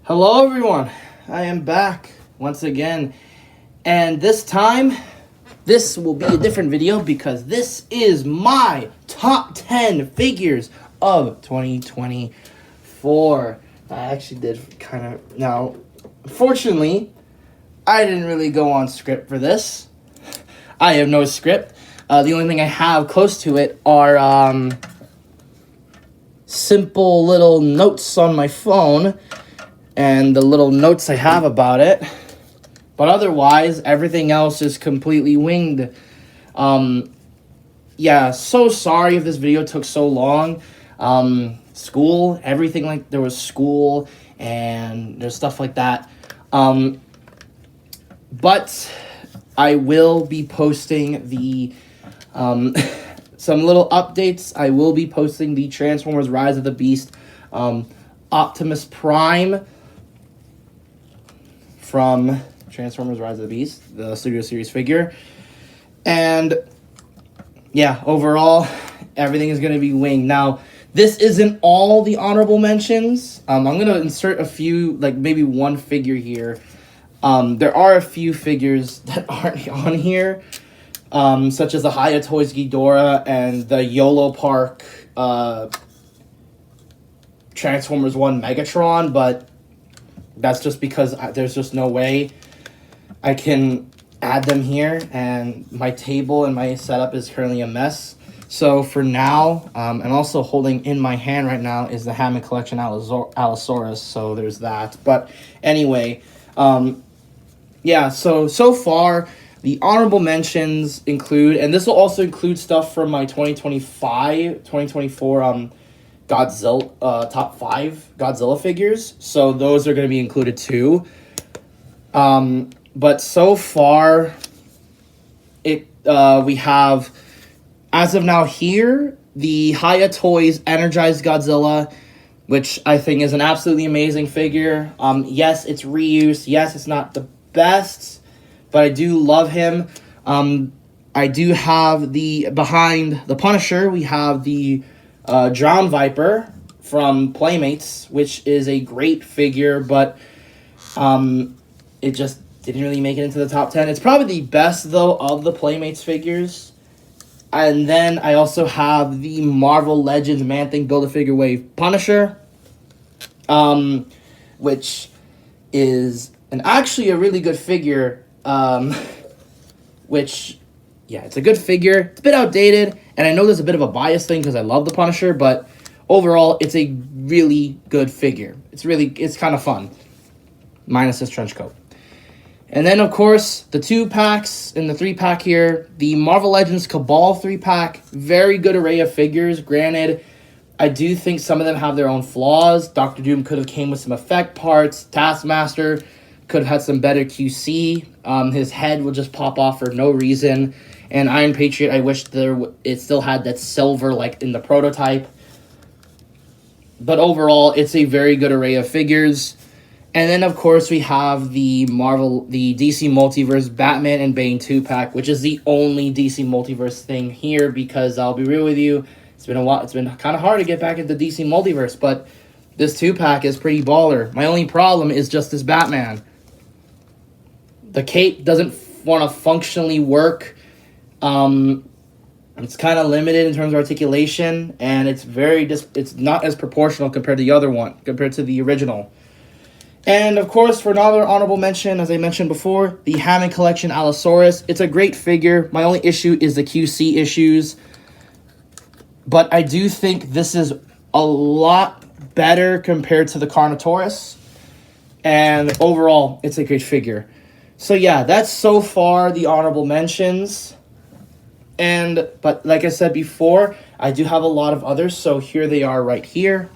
Hello everyone, I am back once again, and this time, this will be a different video because this is my top 10 figures of 2024. I actually did now, fortunately, I didn't really go on script for this. I have no script. The only thing I have close to it are simple little notes on my phone and the little notes I have about it. But otherwise, everything else is completely winged. Yeah, so sorry if this video took so long. School, everything, like, there was school and there's stuff like that. But I will be posting the, some little updates. I will be posting the Transformers Rise of the Beast, Optimus Prime, from Transformers Rise of the Beast, the Studio Series figure. And yeah, overall, everything is going to be winged. Now, this isn't all the honorable mentions. I'm going to insert a few, like maybe one figure here. There are a few figures that aren't on here, such as the Hiya Toys Ghidorah and the YOLO Park Transformers 1 Megatron, but that's just because there's just no way I can add them here, and my table and my setup is currently a mess. So for now, and also holding in my hand right now is the Hammond Collection Allosaurus, so there's that. But anyway, yeah, so far, the honorable mentions include, and this will also include stuff from my 2024 Godzilla top 5 Godzilla figures, so those are going to be included too. But so far, we have, as of now here, the Hiya Toys Energized Godzilla, which I think is an absolutely amazing figure. Yes, it's reuse. Yes, it's not the best, but I do love him. I do have behind the Punisher, we have the Drowned Viper from Playmates, which is a great figure, but it just didn't really make it into the top 10. It's probably the best, though, of the Playmates figures. And then I also have the Marvel Legends Man-Thing Build-A-Figure Wave Punisher, which is actually a really good figure, which, yeah, it's a good figure. It's a bit outdated, and I know there's a bit of a bias thing because I love the Punisher, but overall, it's a really good figure. It's kind of fun, minus his trench coat. And then, of course, the 2-packs and the 3-pack here, the Marvel Legends Cabal 3-pack, very good array of figures. Granted, I do think some of them have their own flaws. Dr. Doom could have came with some effect parts. Taskmaster could have had some better QC. His head would just pop off for no reason. And Iron Patriot, I wish it still had that silver like in the prototype. But overall, it's a very good array of figures. And then, of course, we have the DC Multiverse Batman and Bane 2-pack, which is the only DC Multiverse thing here because I'll be real with you, it's been a while. It's been kind of hard to get back into DC Multiverse, but this 2-pack is pretty baller. My only problem is just this Batman. The cape doesn't want to functionally work. It's kind of limited in terms of articulation, and it's it's not as proportional compared to the other one, compared to the original. And, of course, for another honorable mention, as I mentioned before, the Hammond Collection Allosaurus. It's a great figure. My only issue is the QC issues. But I do think this is a lot better compared to the Carnotaurus. And overall, it's a great figure. So, yeah, that's so far the honorable mentions. But like I said before, I do have a lot of others, so here they are right here.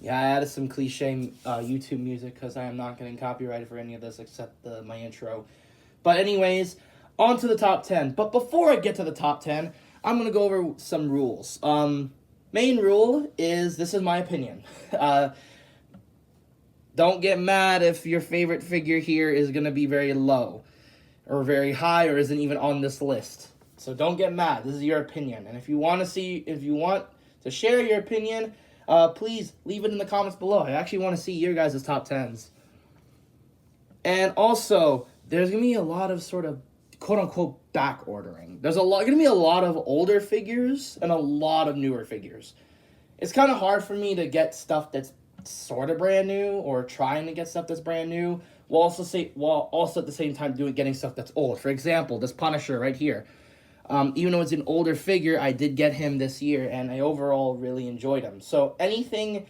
Yeah, I added some cliche YouTube music because I am not getting copyrighted for any of this except my intro. But anyways, on to the top 10. But before I get to the top 10, I'm going to go over some rules. Main rule is, this is my opinion. Don't get mad if your favorite figure here is going to be very low or very high or isn't even on this list. So don't get mad. This is your opinion. And if you want to share your opinion, please leave it in the comments below. I actually want to see your guys' top 10s. And also, there's going to be a lot of sort of quote-unquote back ordering. There's going to be a lot of older figures and a lot of newer figures. It's kind of hard for me to get stuff that's sort of brand new or trying to get stuff that's brand new while also at the same time getting stuff that's old. For example, this Punisher right here. Even though it's an older figure, I did get him this year, and I overall really enjoyed him. So anything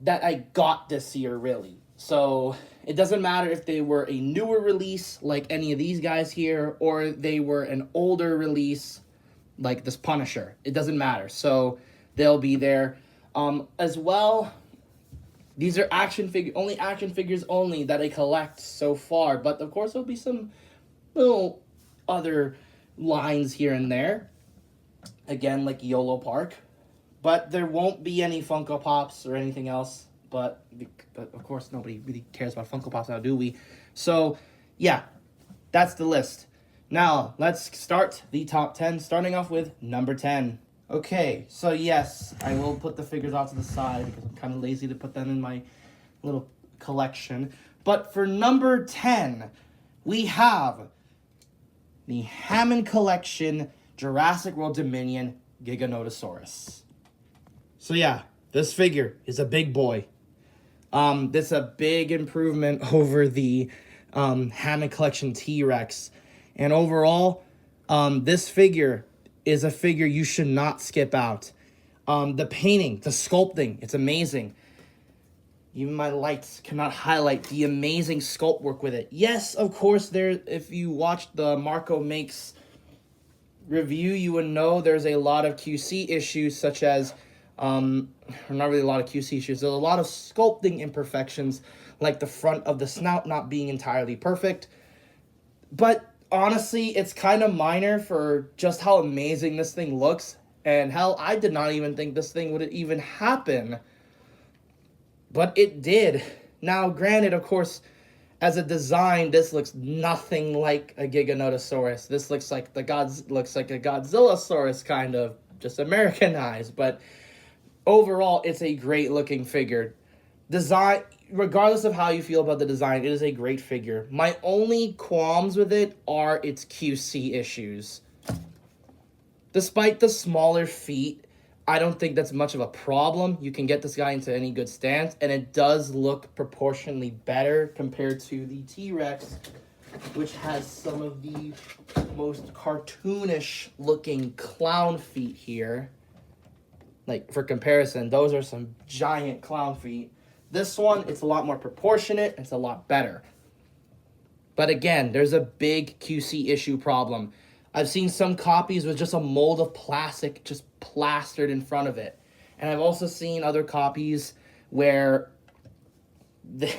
that I got this year, really. So it doesn't matter if they were a newer release, like any of these guys here, or they were an older release, like this Punisher. It doesn't matter. So they'll be there. As well, these are action figures only that I collect so far. But of course, there'll be some little other lines here and there, again, like YOLO Park, but there won't be any Funko Pops or anything else, but of course nobody really cares about Funko Pops now, do we? So yeah, that's the list. Now let's start the top 10, starting off with number 10. Okay, so yes, I will put the figures off to the side because I'm kind of lazy to put them in my little collection, but for number 10 we have the Hammond Collection Jurassic World Dominion Giganotosaurus. So yeah, this figure is a big boy. This is a big improvement over the Hammond Collection T-Rex. And overall, this figure is a figure you should not skip out. The painting, the sculpting, it's amazing. Even my lights cannot highlight the amazing sculpt work with it. Yes, of course, if you watched the Marco Makes review, you would know there's a lot of QC issues, such as, not really a lot of QC issues, there's a lot of sculpting imperfections, like the front of the snout not being entirely perfect. But honestly, it's kind of minor for just how amazing this thing looks. And hell, I did not even think this thing would even happen. But it did. Now, granted, of course, as a design, this looks nothing like a Giganotosaurus. This looks like a Godzillasaurus, kind of, just Americanized. But overall, it's a great-looking figure. Design, regardless of how you feel about the design, it is a great figure. My only qualms with it are its QC issues. Despite the smaller feet, I don't think that's much of a problem. You can get this guy into any good stance, and it does look proportionally better compared to the T-Rex, which has some of the most cartoonish looking clown feet here. Like, for comparison, those are some giant clown feet. This one, it's a lot more proportionate, it's a lot better. But again, there's a big QC issue problem. I've seen some copies with just a mold of plastic just plastered in front of it. And I've also seen other copies where it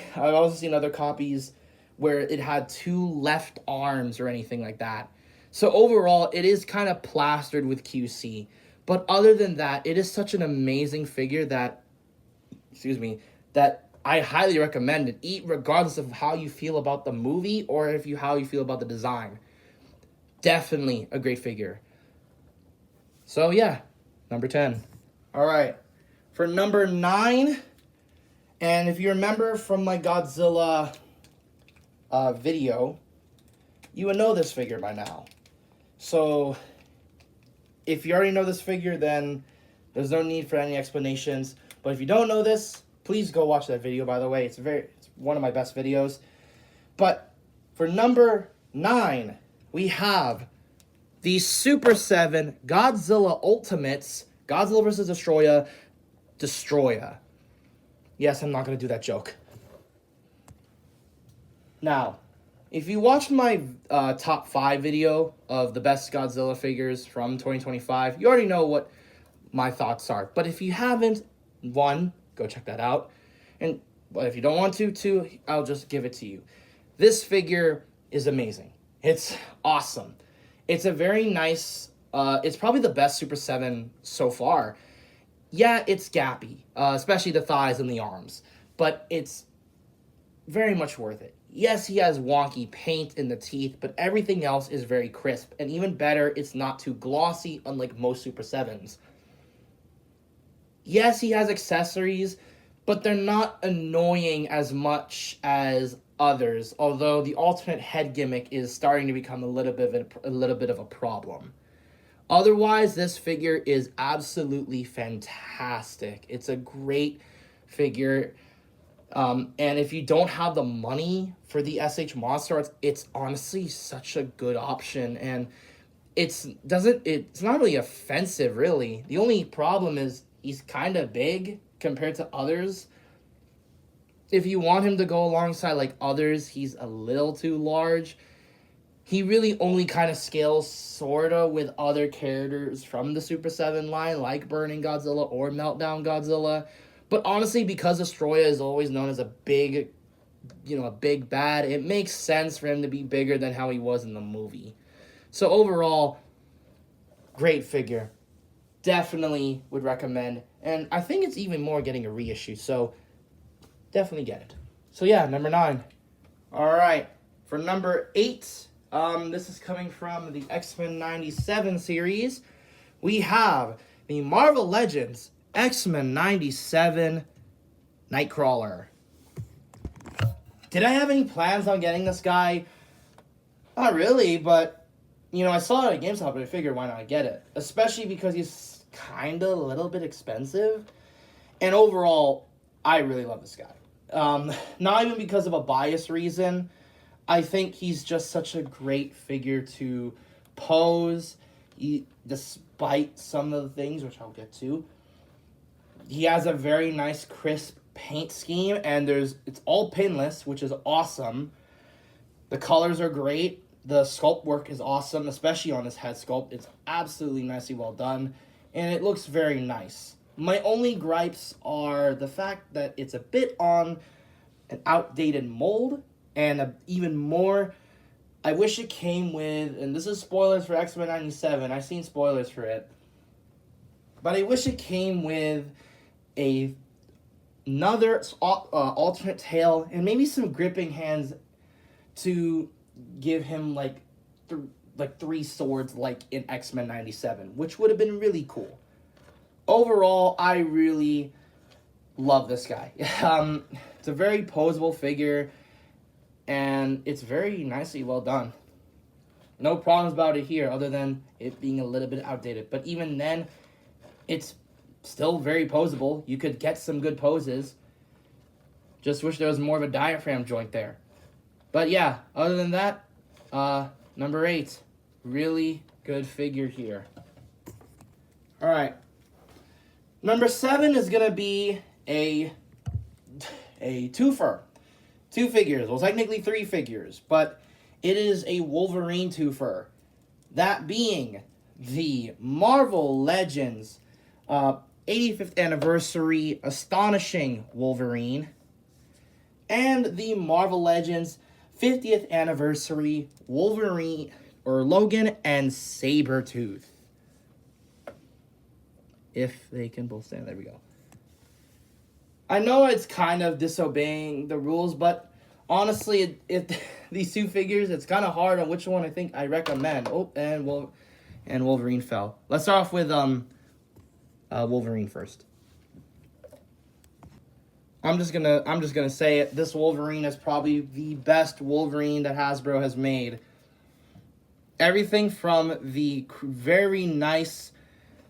had two left arms or anything like that. So overall, it is kind of plastered with QC. But other than that, it is such an amazing figure that I highly recommend it, regardless of how you feel about the movie or how you feel about the design. Definitely a great figure. So yeah, number 10. All right, for number 9, and if you remember from my Godzilla video, you would know this figure by now. So if you already know this figure, then there's no need for any explanations. But if you don't know this, please go watch that video, by the way. It's one of my best videos. But for number 9, we have the Super 7 Godzilla Ultimates, Godzilla vs. Destroyer. Yes, I'm not going to do that joke. Now, if you watched my top 5 video of the best Godzilla figures from 2025, you already know what my thoughts are. But if you haven't, 1, go check that out. And but if you don't want to, too, I'll just give it to you. This figure is amazing. It's awesome. It's a very nice. It's probably the best Super 7 so far. Yeah, it's gappy, especially the thighs and the arms, but it's very much worth it. Yes, he has wonky paint in the teeth, but everything else is very crisp. And even better, it's not too glossy, unlike most Super 7s. Yes, he has accessories, but they're not annoying as much as others, although the alternate head gimmick is starting to become a little bit of a problem. Otherwise, this figure is absolutely fantastic. It's a great figure. And if you don't have the money for the SH Monster, it's honestly such a good option. And it's not really offensive, really. The only problem is he's kind of big compared to others. If you want him to go alongside like others, he's a little too large. He really only kind of scales sorta with other characters from the Super 7 line, like Burning Godzilla or Meltdown Godzilla. But honestly, because Astroya is always known as a big bad, it makes sense for him to be bigger than how he was in the movie. So overall, great figure. Definitely would recommend. And I think it's even more getting a reissue, so definitely get it. So yeah, number 9. Alright, for number 8, this is coming from the X-Men 97 series. We have the Marvel Legends X-Men 97 Nightcrawler. Did I have any plans on getting this guy? Not really, but, I saw it at GameStop and I figured why not get it. Especially because he's kind of a little bit expensive. And overall, I really love this guy. Not even because of a bias reason. I think he's just such a great figure to pose, despite some of the things, which I'll get to. He has a very nice, crisp paint scheme, and it's all pinless, which is awesome. The colors are great. The sculpt work is awesome, especially on his head sculpt. It's absolutely nicely well done, and it looks very nice. My only gripes are the fact that it's a bit on an outdated mold, and even more, I wish it came with, and this is spoilers for X-Men 97, I've seen spoilers for it, but I wish it came with another alternate tail, and maybe some gripping hands to give him like 3 swords like in X-Men 97, which would have been really cool. Overall, I really love this guy. It's a very poseable figure, and it's very nicely well done. No problems about it here, other than it being a little bit outdated. But even then, it's still very poseable. You could get some good poses. Just wish there was more of a diaphragm joint there. But yeah, other than that, number 8. Really good figure here. Alright. Number 7 is going to be a twofer. 2 figures. Well, technically 3 figures. But it is a Wolverine twofer. That being the Marvel Legends 85th Anniversary Astonishing Wolverine. And the Marvel Legends 50th Anniversary Wolverine, or Logan and Sabretooth. If they can both stand. There we go. I know it's kind of disobeying the rules, but honestly, these 2 figures, it's kind of hard on which one I think I recommend. Oh, and Wolverine fell. Let's start off with Wolverine first. I'm just gonna say it. This Wolverine is probably the best Wolverine that Hasbro has made. Everything from the very nice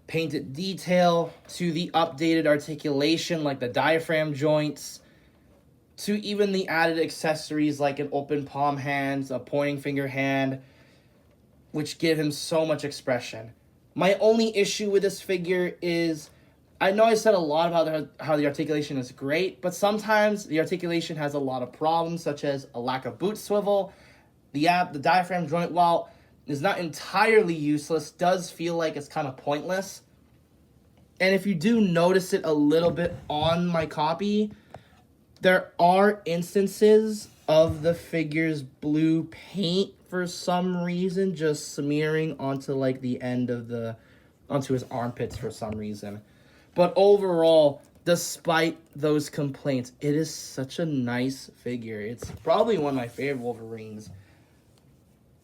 painted detail to the updated articulation, like the diaphragm joints, to even the added accessories like an open palm hand, a pointing finger hand, which give him so much expression. My only issue with this figure is, I know I said a lot about how the articulation is great, but sometimes the articulation has a lot of problems, such as a lack of boot swivel. The diaphragm joint, while is not entirely useless, does feel like it's kind of pointless. And if you do notice it a little bit on my copy, there are instances of the figure's blue paint for some reason just smearing onto like the end of the onto his armpits for some reason. But overall, despite those complaints, it is such a nice figure. It's probably one of my favorite Wolverines.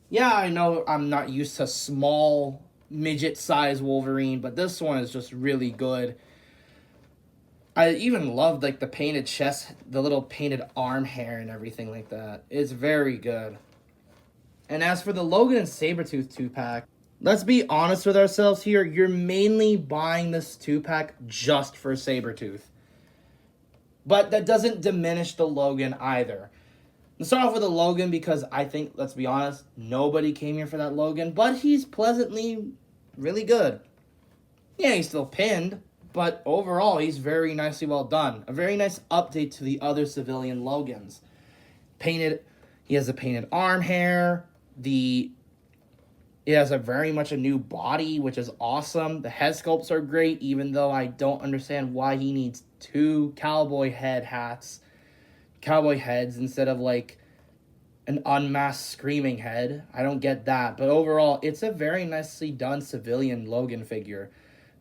Yeah, I know I'm not used to small midget size Wolverine, but this one is just really good. I even loved like the painted chest, the little painted arm hair and everything like that. It's very good. And as for the Logan and Sabretooth 2-pack, let's be honest with ourselves here. You're mainly buying this 2-pack just for Sabretooth. But that doesn't diminish the Logan either. Let's start off with the Logan because I think, let's be honest, nobody came here for that Logan. But he's pleasantly really good. Yeah, he's still pinned. But overall, he's very nicely well done. A very nice update to the other civilian Logans. Painted, he has a painted arm hair. He has a very much a new body, which is awesome. The head sculpts are great, even though I don't understand why he needs 2 cowboy heads instead of like an unmasked screaming head. I don't get that. But overall, it's a very nicely done civilian Logan figure.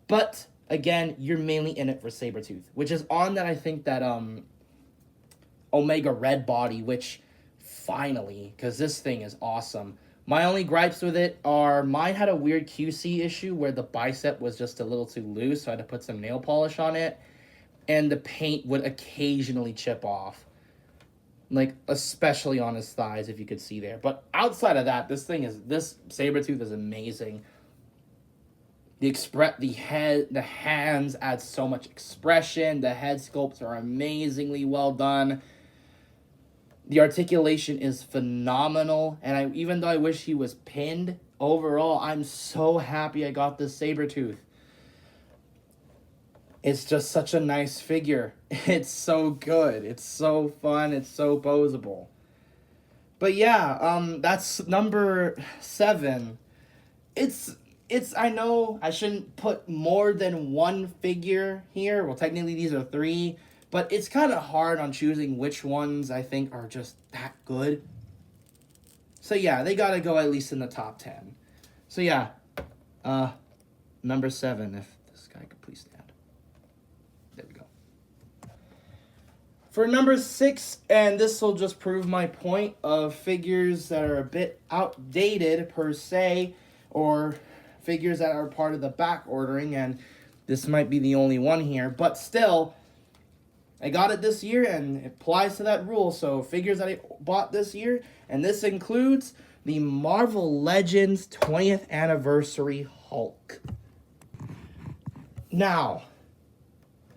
But again, you're mainly in it for Sabretooth, which is on that I think that Omega Red body, which finally, because this thing is awesome. My only gripes with it are mine had a weird QC issue where the bicep was just a little too loose, so I had to put some nail polish on it, and the paint would occasionally chip off. Like, especially on his thighs, if you could see there. But outside of that, this Sabretooth is amazing. The hands add so much expression. The head sculpts are amazingly well done. The articulation is phenomenal. And even though I wish he was pinned, overall, I'm so happy I got this Sabretooth. It's just such a nice figure. It's so good. It's so fun. It's so poseable. But yeah, that's number 7. It's I know I shouldn't put more than one figure here. Well, technically these are 3, but it's kind of hard on choosing which ones I think are just that good. So yeah, they gotta go at least in the top 10. So yeah, number 7, if this guy could please stand. There we go. For number 6, and this will just prove my point of figures that are a bit outdated per se, or figures that are part of the back ordering, and this might be the only one here, but still, I got it this year, and it applies to that rule. So figures that I bought this year, and this includes the Marvel Legends 20th Anniversary Hulk. Now,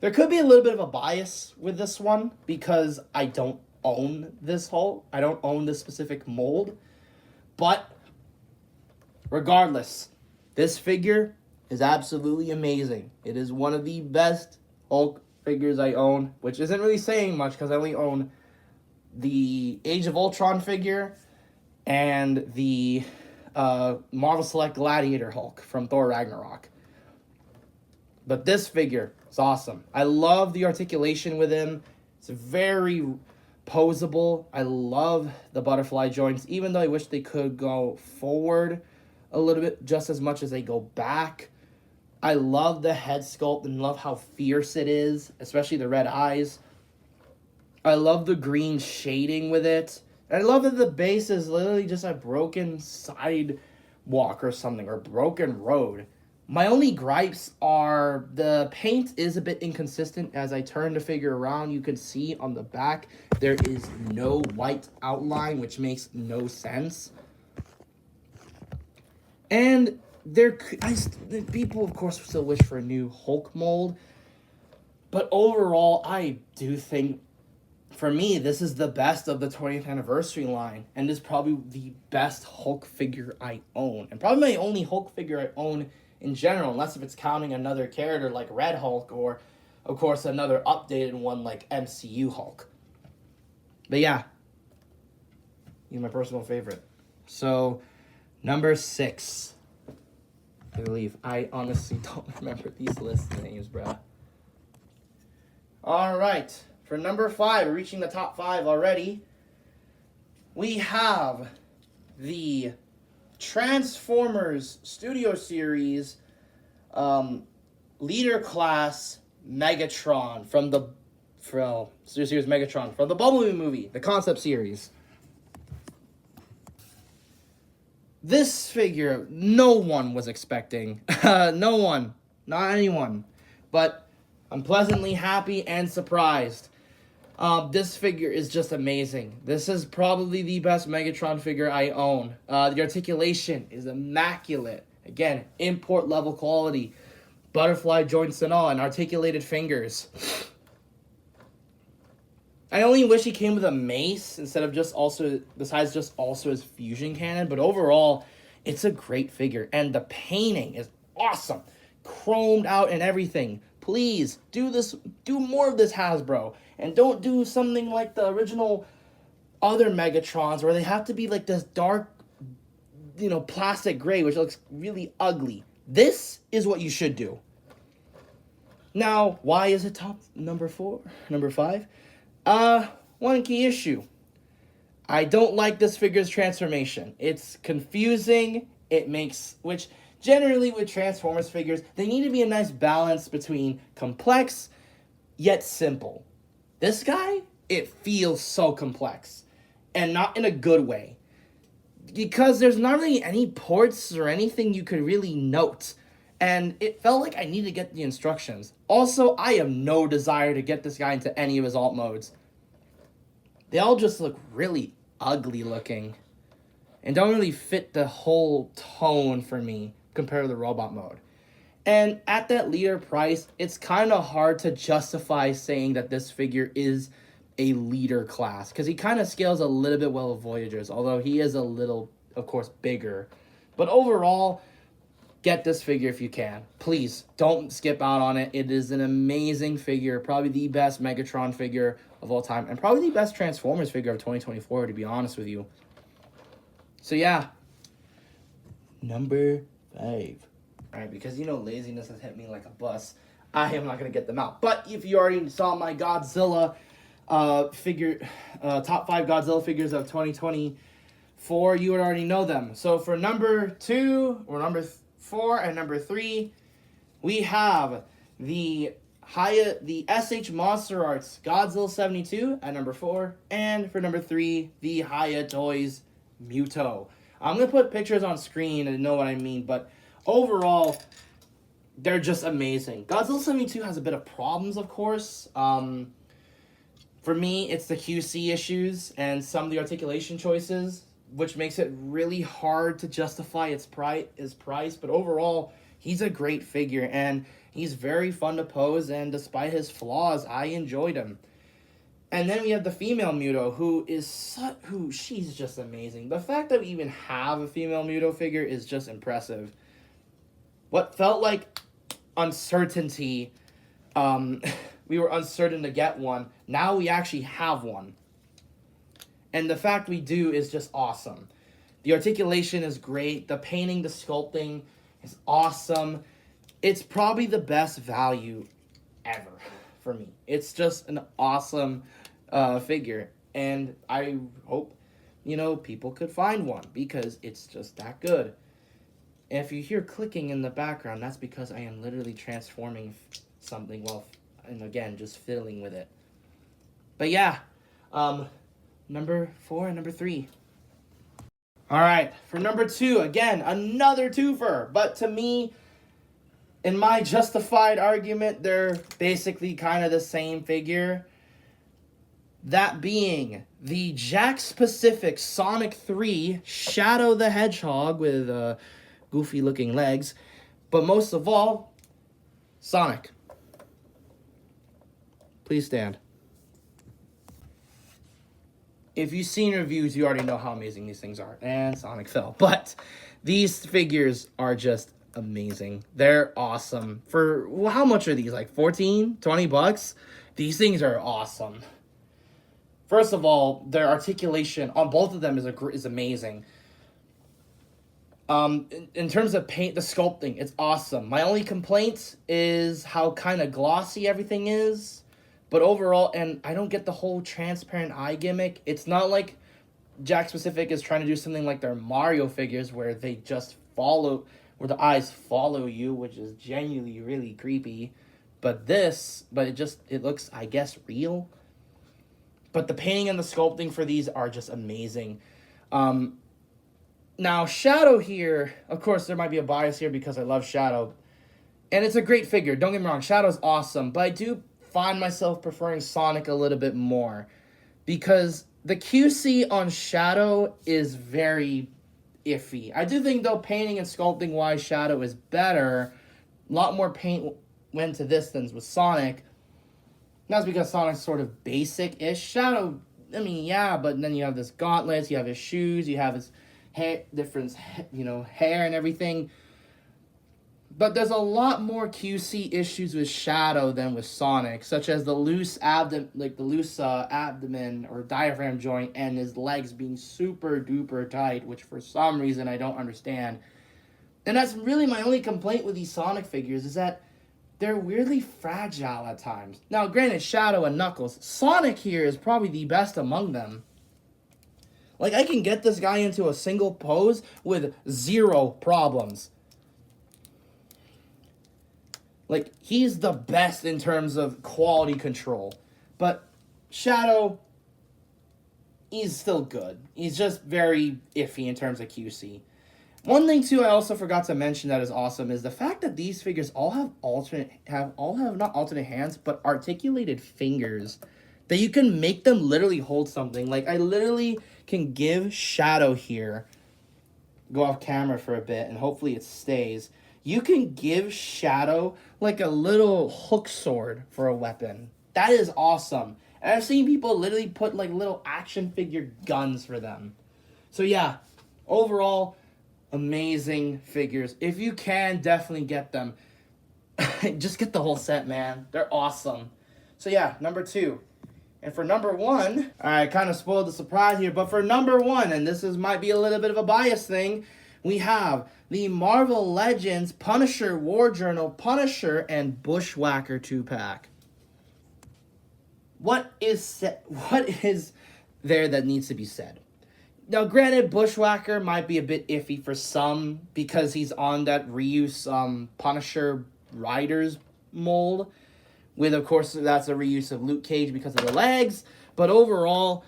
there could be a little bit of a bias with this one, because I don't own this Hulk. I don't own this specific mold, but regardless, this figure is absolutely amazing. It is one of the best Hulk figures I own, which isn't really saying much because I only own the Age of Ultron figure and the Marvel Select Gladiator Hulk from Thor Ragnarok. But this figure is awesome. I love the articulation with him. It's very poseable. I love the butterfly joints, even though I wish they could go forward a little bit just as much as they go back. I love the head sculpt and love how fierce it is, especially the red eyes. I love the green shading with it. And I love that the base is literally just a broken sidewalk or something, or broken road. My only gripes are the paint is a bit inconsistent. As I turn the figure around, you can see on the back there is no white outline, which makes no sense. And people, of course, still wish for a new Hulk mold. But overall, I do think, for me, this is the best of the 20th anniversary line. And this is probably the best Hulk figure I own. And probably my only Hulk figure I own in general, unless if it's counting another character like Red Hulk, or, of course, another updated one like MCU Hulk. But yeah, he's my personal favorite. So, number 6. believe I honestly don't remember these list names, bruh. All right, for number 5, we're reaching the top 5 already. We have the Transformers Studio Series Leader Class Megatron from Studio Series Megatron from the Bumblebee movie, the concept series. This figure, no one was expecting. No one. Not anyone. But I'm pleasantly happy and surprised. This figure is just amazing. This is probably the best Megatron figure I own. The articulation is immaculate. Again, import level quality. Butterfly joints and all, and articulated fingers. I only wish he came with a mace instead of besides just also his fusion cannon. But overall, it's a great figure. And the painting is awesome. Chromed out and everything. Please, do more of this, Hasbro. And don't do something like the original other Megatrons where they have to be like this dark, plastic gray, which looks really ugly. This is what you should do. Now, why is it top number 5? One key issue. I don't like this figure's transformation. It's confusing. Which generally with Transformers figures, they need to be a nice balance between complex yet simple. This guy, it feels so complex and not in a good way because there's not really any ports or anything you could really note. And it felt like I needed to get the instructions. Also, I have no desire to get this guy into any of his alt modes. They all just look really ugly looking. And don't really fit the whole tone for me compared to the robot mode. And at that leader price, it's kind of hard to justify saying that this figure is a leader class. Because he kind of scales a little bit well with Voyagers. Although he is a little, of course, bigger. But overall, get this figure if you can. Please, don't skip out on it. It is an amazing figure. Probably the best Megatron figure of all time. And probably the best Transformers figure of 2024, to be honest with you. So, yeah. Number 5. Alright, because laziness has hit me like a bus. I am not going to get them out. But if you already saw my Godzilla figure, top 5 Godzilla figures of 2024, you would already know them. So for number 2, or number 4 and number 3, we have the SH Monster Arts Godzilla 72 at number 4, and for number 3, the Hiya Toys Muto. I'm going to put pictures on screen and know what I mean, but overall, they're just amazing. Godzilla 72 has a bit of problems, of course. For me, it's the QC issues and some of the articulation choices, which makes it really hard to justify his price. But overall, he's a great figure, and he's very fun to pose, and despite his flaws, I enjoyed him. And then we have the female Muto, she's just amazing. The fact that we even have a female Muto figure is just impressive. What felt like uncertainty, we were uncertain to get one. Now we actually have one. And the fact we do is just awesome. The articulation is great. The painting, the sculpting is awesome. It's probably the best value ever for me. It's just an awesome figure. And I hope, people could find one because it's just that good. And if you hear clicking in the background, that's because I am literally transforming something and again, just fiddling with it. But yeah, number 4 and number 3. All right, for number 2, again, another twofer. But to me, in my justified argument, they're basically kind of the same figure. That being the Jakks Pacific Sonic 3 Shadow the Hedgehog with goofy looking legs. But most of all, Sonic. Please stand. If you've seen reviews, you already know how amazing these things are. And Sonic fell. But these figures are just amazing. They're awesome. For how much are these? Like $14-$20? These things are awesome. First of all, their articulation on both of them is amazing. In terms of paint, the sculpting, it's awesome. My only complaint is how kind of glossy everything is. But overall, and I don't get the whole transparent eye gimmick. It's not like Jack Specific is trying to do something like their Mario figures where they just follow, where the eyes follow you, which is genuinely really creepy. But it looks, I guess, real. But the painting and the sculpting for these are just amazing. Now, Shadow here, of course, there might be a bias here because I love Shadow. And it's a great figure, don't get me wrong, Shadow's awesome. But I do find myself preferring Sonic a little bit more. Because the QC on Shadow is very iffy. I do think, though, painting and sculpting-wise, Shadow is better. A lot more paint went to this than with Sonic. That's because Sonic's sort of basic-ish. Shadow, I mean, yeah, but then you have this gauntlets, you have his shoes, you have his hair, different, hair and everything. But there's a lot more QC issues with Shadow than with Sonic, such as the loose abdomen or diaphragm joint, and his legs being super duper tight, which for some reason I don't understand. And that's really my only complaint with these Sonic figures, is that they're weirdly fragile at times. Now, granted, Shadow and Knuckles, Sonic here is probably the best among them. Like, I can get this guy into a single pose with 0 problems. Like, he's the best in terms of quality control. But Shadow, he's still good. He's just very iffy in terms of QC. One thing, too, I also forgot to mention that is awesome is the fact that these figures all have not alternate hands, but articulated fingers. That you can make them literally hold something. Like, I literally can give Shadow here, go off camera for a bit, and hopefully it stays. You can give Shadow like a little hook sword for a weapon. That is awesome. And I've seen people literally put like little action figure guns for them. So yeah, overall, amazing figures. If you can, definitely get them. Just get the whole set, man. They're awesome. So yeah, number 2. And for number 1, I kind of spoiled the surprise here, but for number 1, and might be a little bit of a bias thing, we have the Marvel Legends Punisher War Journal Punisher and Bushwhacker 2-pack. What is there that needs to be said? Now, granted, Bushwhacker might be a bit iffy for some because he's on that reuse Punisher Riders mold. With, of course, that's a reuse of Luke Cage because of the legs. But overall,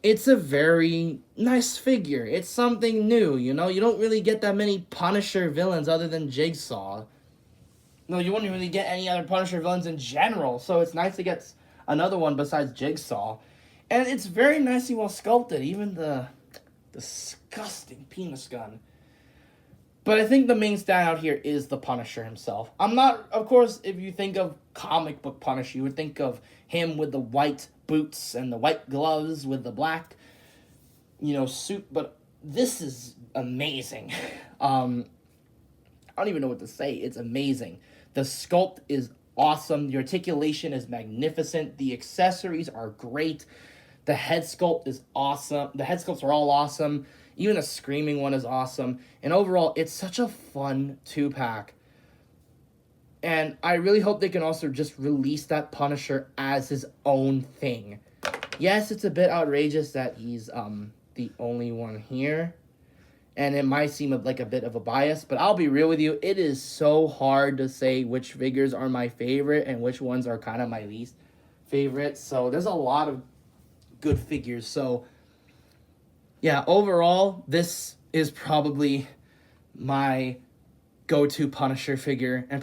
it's a very nice figure. It's something new, You don't really get that many Punisher villains other than Jigsaw. No, you wouldn't really get any other Punisher villains in general. So it's nice to get another one besides Jigsaw. And it's very nicely well sculpted. Even the disgusting penis gun. But I think the main standout here is the Punisher himself. Of course, if you think of comic book Punisher, you would think of him with the white boots and the white gloves with the black, suit. But this is amazing. I don't even know what to say. It's amazing. The sculpt is awesome. The articulation is magnificent. The accessories are great. The head sculpt is awesome. The head sculpts are all awesome. Even the screaming one is awesome. And overall, it's such a fun 2-pack. And I really hope they can also just release that Punisher as his own thing. Yes, it's a bit outrageous that he's the only one here. And it might seem like a bit of a bias, but I'll be real with you. It is so hard to say which figures are my favorite and which ones are kind of my least favorite. So there's a lot of good figures. So yeah, overall, this is probably my go-to Punisher figure and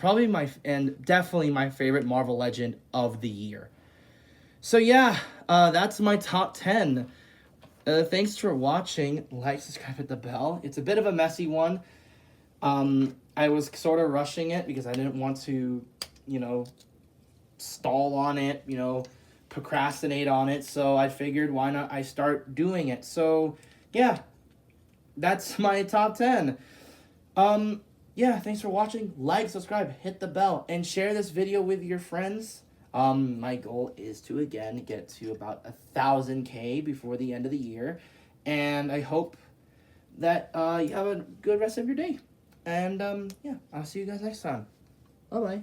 definitely my favorite Marvel Legend of the year. So yeah, that's my top 10. Thanks for watching. Like, subscribe, hit the bell. It's a bit of a messy one. I was sort of rushing it because I didn't want to, stall on it, procrastinate on it. So I figured, why not I start doing it? So yeah, that's my top 10. Yeah, thanks for watching. Like, subscribe, hit the bell, and share this video with your friends. My goal is to, again, get to about 1,000K before the end of the year. And I hope that you have a good rest of your day. And yeah, I'll see you guys next time. Bye bye.